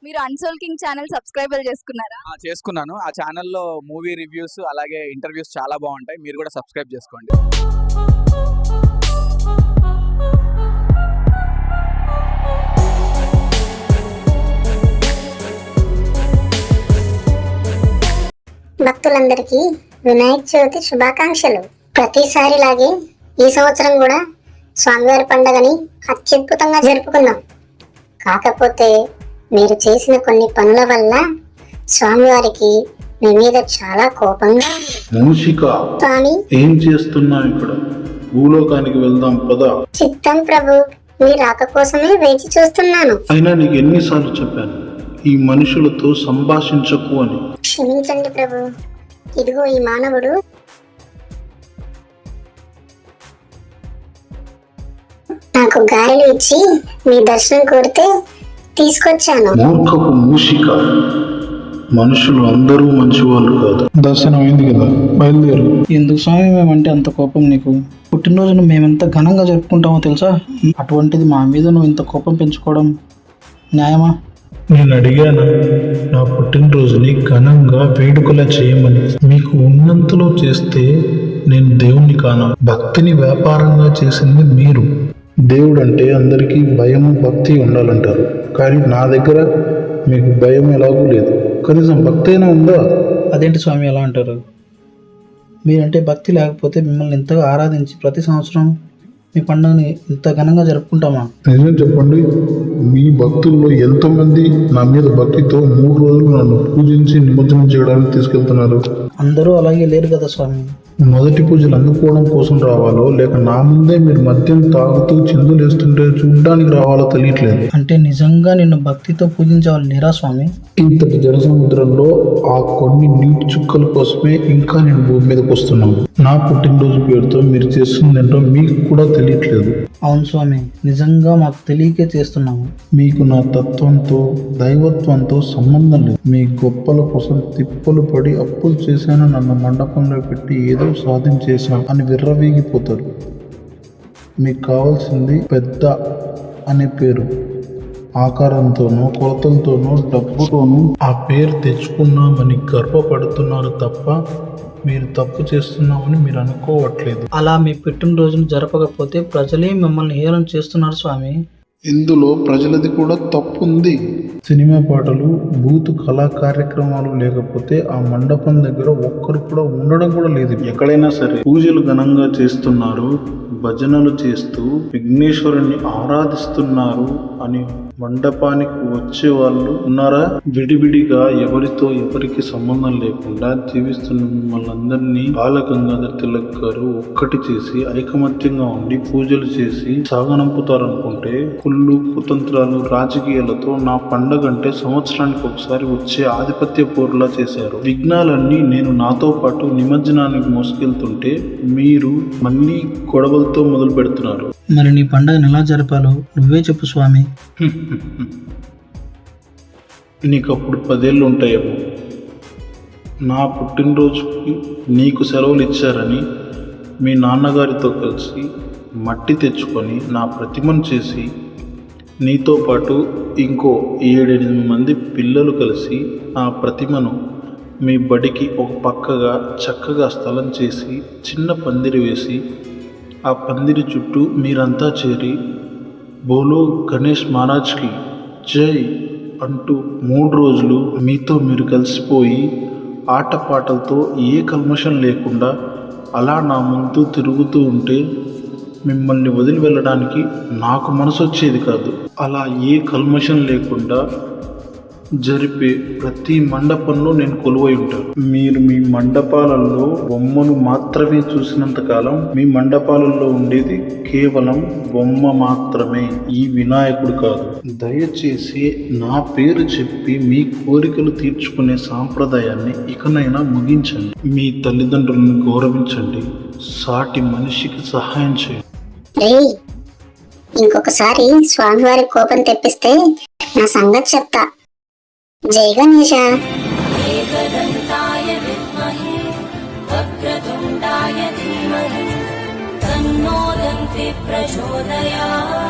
మీరు unsold king channel subscribe చేసుకున్నారా? చేసుకున్నాను. ఆ ఛానల్లో మూవీ రివ్యూస్ అలాగే ఇంటర్వ్యూస్ చాలా బాగుంటాయి. మీరు కూడా సబ్స్క్రైబ్ చేసుకోండి. భక్తులందరికీ వినాయక చవితి శుభాకాంక్షలు. ప్రతిసారిలాగే ఈ సంవత్సరం కూడా స్వామివారి పండుగని అత్యద్భుతంగా జరుపుకుందాం. కాకపోతే మీరు చేసిన కొన్ని పనుల వల్ల స్వామివారికి మీ మీద చాలా కోపంగా స్వామి ఏం చేస్తున్నావు ఇక్కడ? భూలోకానికి వెళ్దాం పద. చిత్తం ప్రభు, మీ రాక కోసమే వేచి చూస్తున్నాను. అయినా నీకు ఎన్నిసార్లు చెప్పాను ఈ మనుషులతో సంభాషించకు అని? క్షమించండి ప్రభు. ఇదిగో ఈ మానవుడు నాకు గారెలు ఇచ్చి మీ దర్శనం కోరితే తీసుకొచ్చాను. మూర్ఖపు మూషిక, మనుషులు అందరూ మంచి వాళ్ళు కాదు. దర్శనం అయింది కదా, బయలుదేరు. ఎందుకు స్వామి మేమంటే అంత కోపం నీకు? పుట్టినరోజును మేమెంత ఘనంగా జరుపుకుంటామో తెలుసా? అటువంటిది మా మీద నువ్వు ఇంత కోపం పెంచుకోవడం న్యాయమా? నేను అడిగాను నా పుట్టినరోజుని ఘనంగా వేడుకలా చేయమని. మీకు ఉన్నంతలో చేస్తే నేను దేవుణ్ణి కాను. భక్తిని వ్యాపారంగా చేసింది మీరు. దేవుడు అంటే అందరికీ భయము భక్తి ఉండాలంటారు, కానీ నా దగ్గర మీకు భయం ఎలాగూ లేదు. కనీసం భక్తి అయినా ఉందా? అదేంటి స్వామి ఎలా అంటారు? మీరంటే భక్తి లేకపోతే మిమ్మల్ని ఎంతగా ఆరాధించి ప్రతి సంవత్సరం మీ పండుగని ఇంత ఘనంగా జరుపుకుంటామా? నిజం చెప్పండి, మీ భక్తుల్లో ఎంతోమంది నా మీద భక్తితో 3 రోజులు నన్ను పూజించి నిమజ్జనం చేయడానికి తీసుకెళ్తున్నారు. అందరూ అలాగే లేరు కదా స్వామి. మొదటి పూజలు అందుకోవడం కోసం రావాలో లేక నా ముందే మీరు మద్యం తాగుతూ చిందులు వేస్తుంటే చూడడానికి రావాలో తెలియట్లేదు. అంటే నిజంగా నిన్ను భక్తితో పూజించే వాళ్ళు లేరా స్వామి? ఇంతటి జనసముద్రంలో ఆ కొన్ని నీటి చుక్కల కోసమే ఇంకా నేను భూమి మీదకి వస్తున్నాను. నా పుట్టినరోజు పేరుతో మీరు చేస్తుందేంటో మీకు కూడా తెలియట్లేదు. అవును స్వామి, నిజంగా మాకు తెలియకే చేస్తున్నాము. మీకు నా తత్వంతో దైవత్వంతో సంబంధం లేదు. మీ గొప్పల కోసం తిప్పలు పడి అప్పులు చేశాను, నన్ను మండపంలో పెట్టి ఏదో సాధించేశాను అని విర్రవీగిపోతారు. మీకు కావాల్సింది పెద్ద అనే పేరు. ఆకారంతోనో కొలతలతోనో డబ్బుతోనూ ఆ పేరు తెచ్చుకున్నామని గర్వపడుతున్నారు తప్ప మీరు తప్పు చేస్తున్నామని మీరు అనుకోవట్లేదు. అలా మీ పుట్టినరోజును జరపకపోతే ప్రజలే మిమ్మల్ని హేళన చేస్తున్నారు స్వామి. ఇందులో ప్రజలది కూడా తప్పుంది. సినిమా పాటలు, బూత్ కళా కార్యక్రమాలు లేకపోతే ఆ మండపం దగ్గర ఒక్కరు కూడా ఉండడం కూడా లేదు. ఎక్కడైనా సరే పూజలు ఘనంగా చేస్తున్నారు, భజనలు చేస్తూ విఘ్నేశ్వరుని ఆరాధిస్తున్నారు అని మండపానికి వచ్చే వాళ్ళు ఉన్నారా? విడివిడిగా ఎవరితో ఎవరికి సంబంధం లేకుండా జీవిస్తున్న మిమ్మల్ని బాలగంగాధర్ తిలక్ గారు ఒక్కటి చేసి ఐకమత్యంగా ఉండి పూజలు చేసి సాగనంపుతారనుకుంటే కుళ్ళు కుతంత్రాలు రాజకీయాలతో నా పండగ అంటే సంవత్సరానికి ఒకసారి వచ్చే ఆధిపత్య పోరులా చేశారు. విఘ్నాలన్నీ నేను నాతో పాటు నిమజ్జనానికి మోసుకెళ్తుంటే మీరు మళ్ళీ గొడవలతో మొదలు పెడుతున్నారు. మరి నీ పండుగను ఎలా జరపాలో నువ్వే చెప్పు స్వామి. నీకు అప్పుడు 10 ఏళ్ళు ఉంటాయేమో. నా పుట్టినరోజుకి నీకు సెలవులు ఇచ్చారని మీ నాన్నగారితో కలిసి మట్టి తెచ్చుకొని నా ప్రతిమను చేసి నీతో పాటు ఇంకో 7-8 మంది పిల్లలు కలిసి నా ప్రతిమను మీ బడికి ఒక పక్కగా చక్కగా స్థలం చేసి చిన్న పందిరి వేసి ఆ పందిరి చుట్టూ మీరంతా చేరి బోలో గణేష్ మహారాజ్కి జై అంటూ 3 రోజులు మీతో మీరు కలిసిపోయి ఆటపాటలతో ఏ కల్మషం లేకుండా అలా నా ముందు తిరుగుతూ ఉంటే మిమ్మల్ని వదిలి వెళ్ళడానికి నాకు మనసు వచ్చేది కాదు. అలా ఏ కల్మషం లేకుండా జరిపే ప్రతి మండపంలో నేను కొలువై ఉంటాను. మీరు మీ మండపాలలో బొమ్మను మాత్రమే చూసినంత కాలం మీ మండపాలలో ఉండేది కేవలం బొమ్మ మాత్రమే, ఈ వినాయకుడు కాదు. దయచేసి నా పేరు చెప్పి మీ కోరికలు తీర్చుకునే సాంప్రదాయాన్ని ఇకనైనా ముగించండి. మీ తల్లిదండ్రులను గౌరవించండి, సాటి మనిషికి సహాయం చేయండి. ఇంకొకసారి స్వామివారి కోపం తెప్పిస్తే నా సంగతి చెప్తా. జై గణేశ. एकदन्ताय विद्महे वक्रतुण्डाय धीमहि तन्नो दन्ति प्रचोदयात्.